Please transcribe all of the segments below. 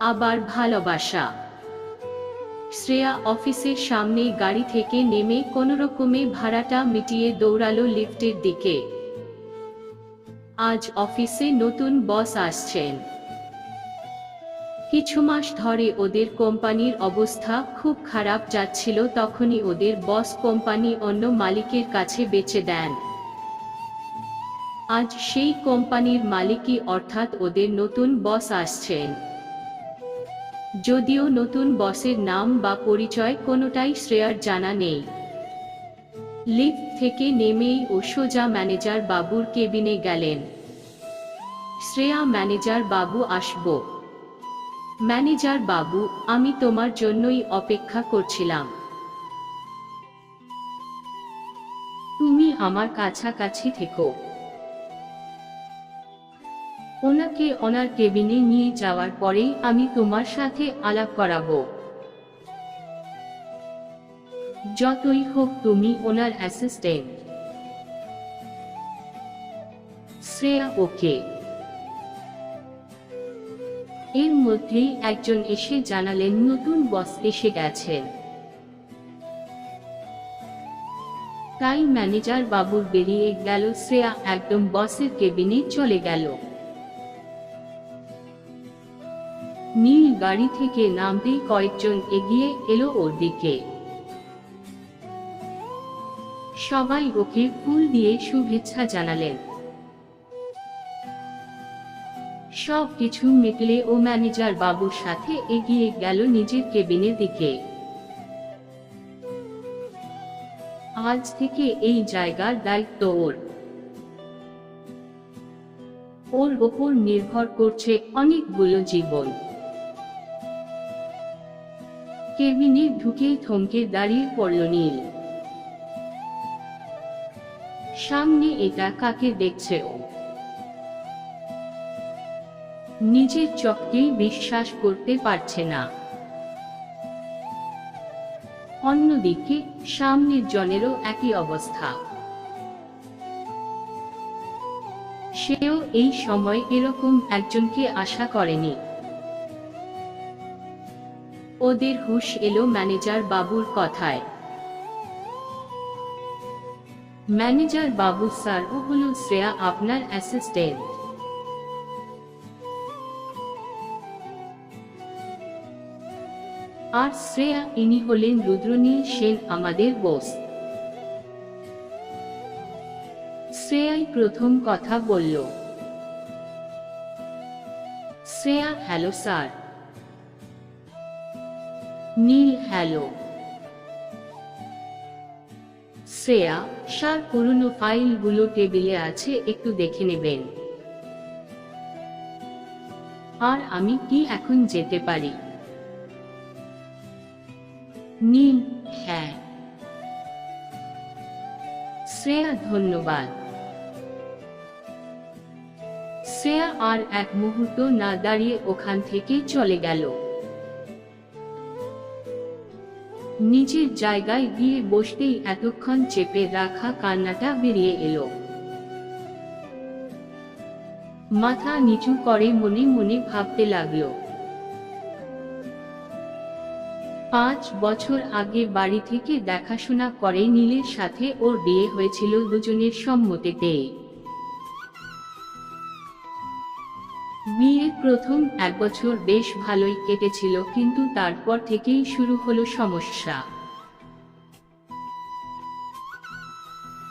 আবার ভালোবাসা। শ্রেয়া অফিসের সামনে গাড়ি থেকে নেমে কোনোরকমে ভাড়াটা মিটিয়ে দৌড়ালো লিফটের দিকে। আজ অফিসে নতুন বস আসছেন। কিছু মাস ধরে ওদের কোম্পানির অবস্থা খুব খারাপ যাচ্ছিল, তখনই ওদের বস কোম্পানি অন্য মালিকের কাছে বেচে দেন। আজ সেই কোম্পানির মালিকই অর্থাৎ ওদের নতুন বস আসছেন। যদিও নতুন বসের নাম বা পরিচয় কোনোটাই শ্রেয়ার জানা নেই। লিফট থেকে নেমেই ও সোজা ম্যানেজার বাবুর কেবিনে গেলেন। শ্রেয়া, ম্যানেজার বাবু আসবো? ম্যানেজার বাবু, আমি তোমার জন্যই অপেক্ষা করছিলাম। তুমি আমার কাছাকাছি থেকো। ওনাকে ওনার কেবিনে নিয়ে যাওয়ার পরেই আমি তোমার সাথে আলাপ করাবো। যতই হোক তুমি ওনার অ্যাসিস্ট্যান্ট। শ্রেয়া, ওকে। এর মধ্যেই একজন এসে জানালেন নতুন বস এসে গেছেন। তাই ম্যানেজার বাবুর বেরিয়ে গেল। শ্রেয়া একদম বসের কেবিনে চলে গেল। নীল গাড়ি থেকে নামতেই কয়েকজন এগিয়ে এলো ওর দিকে। সবাই ওকে ফুল দিয়ে শুভেচ্ছা জানালেন। সব কিছু মিটলে ও ম্যানেজার বাবুর সাথে এগিয়ে গেল নিজের কেবিনের দিকে। আজ থেকে এই জায়গার দায়িত্ব ওর। ওর ওপর নির্ভর করছে অনেকগুলো জীবন। কেবিনে ঢুকে থমকে দাঁড়িয়ে পড়ল নীল। সামনে এটা কাকে দেখছে ও? নিজের চোখকেই বিশ্বাস করতে পারছে না। অন্যদিকে সামনের জনেরও একই অবস্থা। সেও এই সময় এরকম একজনকে আশা করেনি। ওদের হুঁশ এলো ম্যানেজার বাবুর কথায়। ম্যানেজার বাবু, স্যার, ও হলো শ্রেয়া, আপনার অ্যাসিস্ট্যান্ট। আর শ্রেয়া, ইনি হলেন রুদ্রনীল সেন, আমাদের বস। শ্রেয়াই প্রথম কথা বলল। Shreya, hello sir. Neel, hello. Shreya, sir, পুরনো ফাইলগুলো টেবিলে আছে, একটু দেখে নেবেন। আর আমি কি এখন যেতে পারি? নীল, হ্যাঁ। শ্রেয়া, ধন্যবাদ। শ্রেয়া আর এক মুহূর্ত না দাঁড়িয়ে ওখান থেকে চলে গেল। নিজের জায়গায় গিয়ে বসতেই এতক্ষণ চেপে রাখা কান্নাটা বেরিয়ে এলো। মাথা নিচু করে মনে মনে ভাবতে লাগলো। 5 বছর আগে বাড়ি থেকে দেখাশোনা করে নীলের সাথে ওর বিয়ে হয়েছিল দুজনের সম্মতিতে। বিয়ের প্রথম 1 বছর বেশ ভালোই কেটেছিল, কিন্তু তারপর থেকেই শুরু হলো সমস্যা।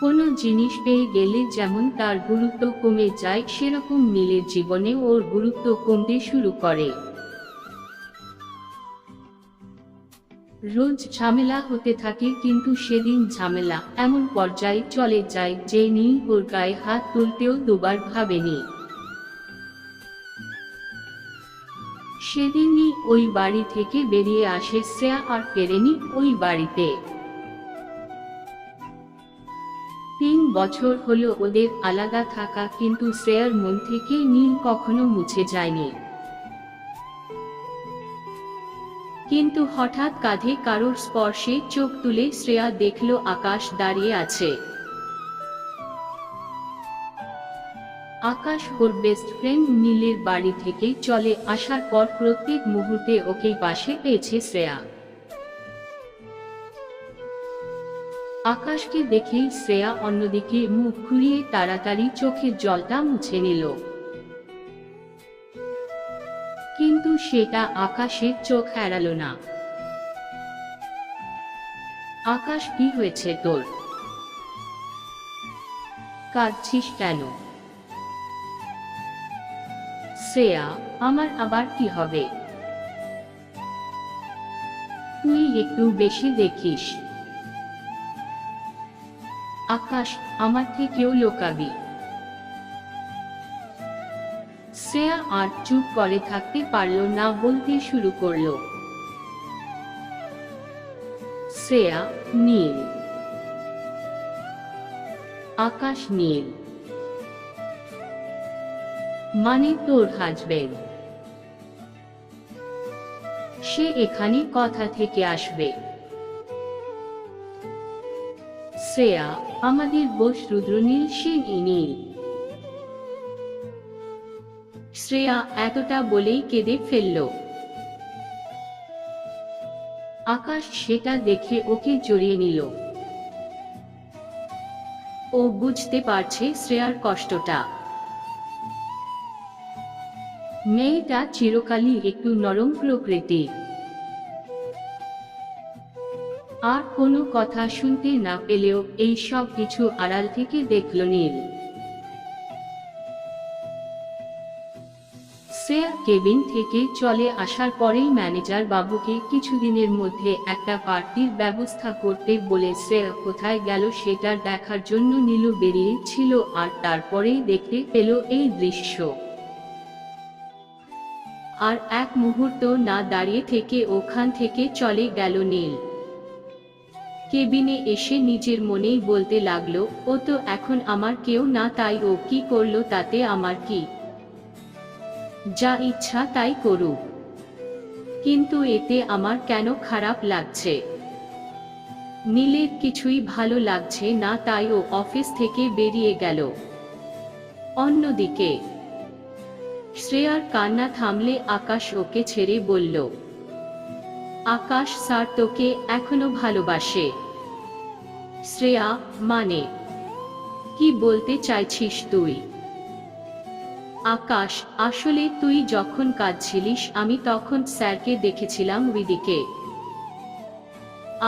কোনো জিনিস পেয়ে গেলে যেমন তার গুরুত্ব কমে যায়, সেরকম নীলের জীবনে ওর গুরুত্ব কমতে শুরু করে। রোজ ঝামেলা হতে থাকে, কিন্তু সেদিন ঝামেলা এমন পর্যায়ে চলে যায় যে নীল ওর গায়ে হাত তুলতেও দুবার ভাবেনি। সেদিনই ওই বাড়ি থেকে বেরিয়ে আসে শ্রেয়া, আর ফেরেনি ওই বাড়িতে। 3 বছর হলো ওদের আলাদা থাকা, কিন্তু শ্রেয়ার মন থেকে নীল কখনো মুছে যায়নি। কিন্তু হঠাৎ কাঁধে কারোর স্পর্শে চোখ তুলে শ্রেয়া দেখল আকাশ দাঁড়িয়ে আছে। আকাশ ওর বেস্ট ফ্রেন্ড নীলের বাড়ি থেকে চলে আসার পর প্রত্যেক মুহূর্তে ওকে পাশে পেয়েছে শ্রেয়া। আকাশকে দেখেই শ্রেয়া অন্যদিকে মুখ ঘুরিয়ে তাড়াতাড়ি চোখের জলটা মুছে নিল, কিন্তু সেটা আকাশের চোখ এড়ালো না। আকাশ, কি হয়েছে তোর? কাঁদছিস কেন? শ্রেয়া, আমার আবার কি হবে? তুই একটু বেশি দেখিস। আকাশ, আমার থেকেও লোকাবি। শ্রেয়া আর চুপ করে থাকতে পারল না, বলতে শুরু করলো। শ্রেয়া, নীল। আকাশ, নীল মানে তোর হাজবেন্ড। সে এখানে কথা থেকে আসবে। শ্রেয়া, আমাদের বোস রুদ্রনীল, সে নীল। শ্রেয়া এতটা বলেই কেঁদে ফেলল। আকাশ সেটা দেখে ওকে জড়িয়ে নিল। ও বুঝতে পারছে শ্রেয়ার কষ্টটা। মেয়েটা চিরকালই একটু নরম প্রকৃতির। আর কোনো কথা শুনতে না পেলেও এই সব কিছু আড়াল থেকে দেখল নীল। শ্রেয়া কেবিন থেকে চলে আসার পরেই ম্যানেজার বাবুকে কিছুদিনের মধ্যে একটা পার্টির ব্যবস্থা করতে বলে শ্রেয়া কোথায় গেল সেটা দেখার জন্য নীলু বেরিয়েছিল, আর তারপরেই দেখতে পেল এই দৃশ্য। আর এক মুহূর্ত না দাঁড়িয়ে থেকে ওখান থেকে চলে গেল নীল। কেবিনে এসে নিজের মনেই বলতে লাগলো, ও তো এখন আমার কেউ না, তাই ও কি করলো তাতে আমার কি? যা ইচ্ছা তাই করুক, কিন্তু এতে আমার কেন খারাপ লাগছে? নীলের কিছুই ভালো লাগছে না, তাই ও অফিস থেকে বেরিয়ে গেল। অন্যদিকে শ্রেয়ার কান্না থামলে আকাশ ওকে ছেড়ে বলল, আকাশ স্যার তোকে এখনো ভালোবাসে। শ্রেয়া, মানে কি বলতে চাইছিস তুই? আকাশ, আসলে তুই যখন কাঁদছিলিস আমি তখন স্যারকে দেখেছিলাম ওইদিকে,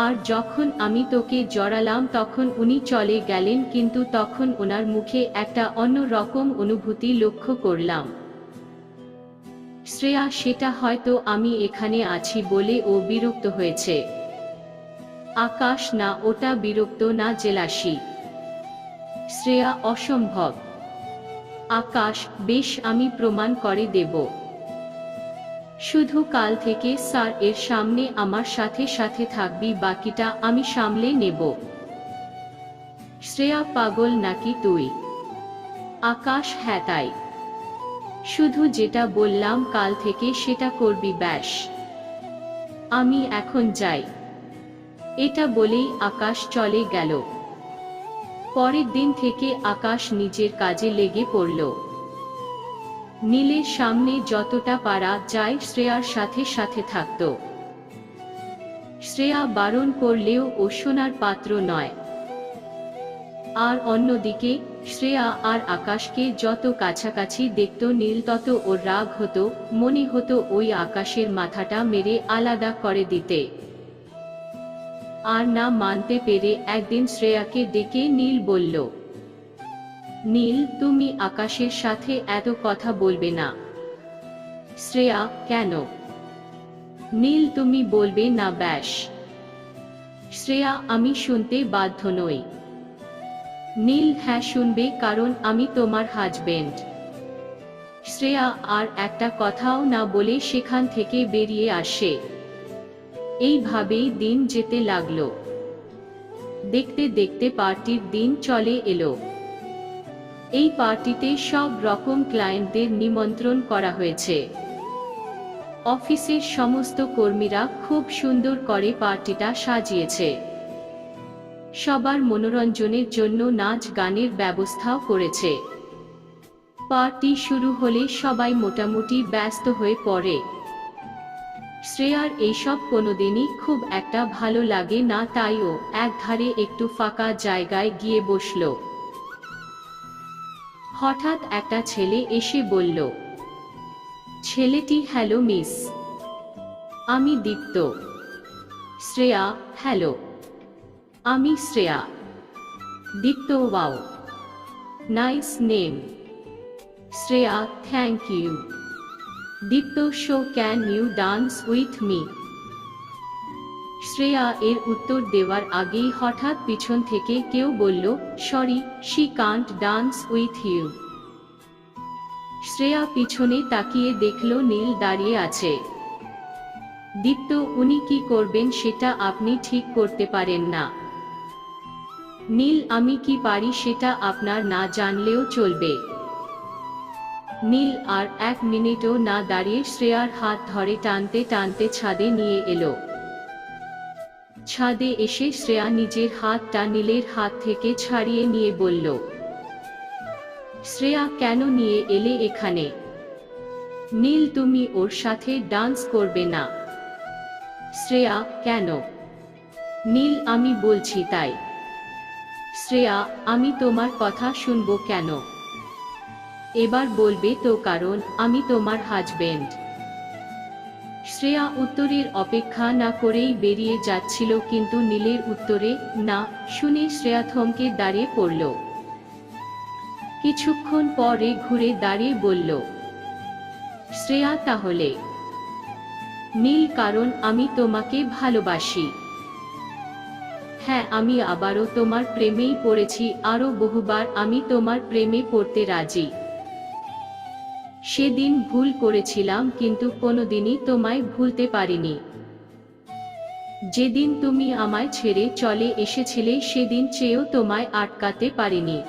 আর যখন আমি তোকে জড়ালাম তখন উনি চলে গেলেন, কিন্তু তখন ওনার মুখে একটা অন্য রকম অনুভূতি লক্ষ্য করলাম। শ্রেয়া, সেটা হয়তো আমি এখানে আছি বলে ও বিরক্ত হয়েছে। আকাশ, না, ওটা বিরক্ত না, জেলাসি। শ্রেয়া, অসম্ভব। আকাশ, বেশ, আমি প্রমাণ করে দেব। শুধু কাল থেকে স্যার এর সামনে আমার সাথে সাথে থাকবি, বাকিটা আমি সামলে নেব। শ্রেয়া, পাগল নাকি তুই? আকাশ, হ্যাঁ তাই। শুধু যেটা বললাম কাল থেকে সেটা করবি, ব্যাস। আমি এখন যাই। এটা বলেই আকাশ চলে গেল। পরের দিন থেকে আকাশ নিজের কাজে লেগে পড়ল। নীলের সামনে যতটা পারা যায় শ্রেয়ার সাথে সাথে থাকত। শ্রেয়া বারণ করলেও ও শোনার পাত্র নয়। আর অন্যদিকে শ্রেয়া আর আকাশকে যত কাছাকাছি দেখত নীল তত ওর রাগ হতো, মনে হতো ওই আকাশের মাথাটা মেরে আলাদা করে দিতে। আর না মানতে পেরে একদিন শ্রেয়াকে ডেকে নীল বলল, নীল, তুমি আকাশের সাথে এত কথা বলবে না। শ্রেয়া, কেন? নীল, তুমি বলবে না, ব্যাস। শ্রেয়া, আমি শুনতে বাধ্য নই। নীল, হ্যাঁ শুনবে, কারণ আমি তোমার হাজবেন্ড। শ্রেয়া আর একটা কথাও না বলে সেখান থেকে বেরিয়ে আসে। এইভাবেই দিন যেতে লাগলো। দেখতে দেখতে পার্টির দিন চলে এলো। এই পার্টিতে সব রকম ক্লায়েন্টদের নিমন্ত্রণ করা হয়েছে। অফিসের সমস্ত কর্মীরা খুব সুন্দর করে পার্টিটা সাজিয়েছে। সবার মনোরঞ্জনের জন্য নাচ গানের ব্যবস্থাও করেছে। পার্টি শুরু হলে সবাই মোটামুটি ব্যস্ত হয়ে পড়ে। শ্রেয়ার এইসব কোনোদিনই খুব একটা ভালো লাগে না, তাই ও একধারে একটু ফাঁকা জায়গায় গিয়ে বসল। হঠাৎ একটা ছেলে এসে বলল, ছেলেটি, হ্যালো মিস, আমি দীপ্ত। শ্রেয়া, হ্যালো, আমি Shreya. Dipto, wow, nice name. Shreya, thank you. Dipto, so can you dance with me? Shreya এর উত্তর দেওয়ার আগেই হঠাৎ পিছন থেকে কেউ বলল, sorry, she can't dance with you. Shreya পিছনে তাকিয়ে দেখল নীল দাঁড়িয়ে আছে। দীপ্ত, উনি কি করবেন সেটা আপনি ঠিক করতে পারেন না। নীল, আমি কি পারি সেটা আপনার না জানলেও চলবে। নীল আর এক মিনিটও না দাঁড়িয়ে শ্রেয়ার হাত ধরে টানতে টানতে ছাদে নিয়ে এলো। ছাদে এসে শ্রেয়া নিজের হাতটা নীলের হাত থেকে ছাড়িয়ে নিয়ে বলল, শ্রেয়া, কেন নিয়ে এলে এখানে? নীল, তুমি ওর সাথে ডান্স করবে না। শ্রেয়া, কেন? নীল, আমি বলছি তাই। শ্রেয়া, আমি তোমার কথা শুনবো কেন? এবার বলবে তো, কারণ আমি তোমার হাজবেন্ড। শ্রেয়া উত্তরের অপেক্ষা না করেই বেরিয়ে যাচ্ছিল, কিন্তু নীলের উত্তরে না শুনে শ্রেয়া থমকে দাঁড়িয়ে পড়ল। কিছুক্ষণ পরে ঘুরে দাঁড়িয়ে বলল, শ্রেয়া, তাহলে? নীল, কারণ আমি তোমাকে ভালোবাসি। হ্যাঁ, আমি আবারও তোমার প্রেমেই পড়েছি, আরো বহুবার আমি তোমার প্রেমে পড়তে রাজি। সেদিন ভুল করেছিলাম, কিন্তু কোনোদিনই তোমায় ভুলতে পারিনি। যেদিন তুমি আমায় ছেড়ে চলে এসেছিলে সেদিন চেয়েও তোমায় আটকাতে পারিনি,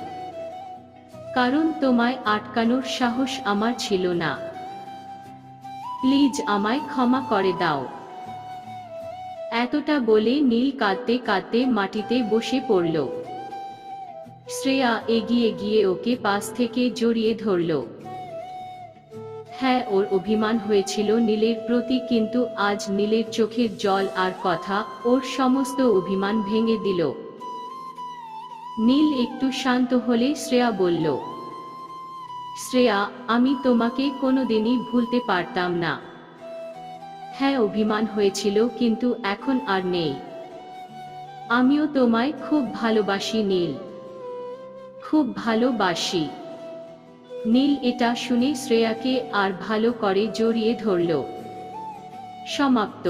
কারণ তোমায় আটকানোর সাহস আমার ছিল না। প্লিজ আমায় ক্ষমা করে দাও। এতটা বলে নীল কাঁদতে কাঁদতে মাটিতে বসে পড়ল। শ্রেয়া এগিয়ে গিয়ে ওকে পাশ থেকে জড়িয়ে ধরল। হ্যাঁ, ওর অভিমান হয়েছিল নীলের প্রতি, কিন্তু আজ নীলের চোখের জল আর কথা ওর সমস্ত অভিমান ভেঙে দিল। নীল একটু শান্ত হলে শ্রেয়া বলল, শ্রেয়া, আমি তোমাকে কোনোদিনই ভুলতে পারতাম না। হ্যাঁ, অভিমান হয়েছিল, কিন্তু এখন আর নেই। আমিও তোমায় খুব ভালোবাসি নীল, খুব ভালোবাসি। নীল এটা শুনে শ্রেয়াকে আর ভালো করে জড়িয়ে ধরল। সমাপ্ত।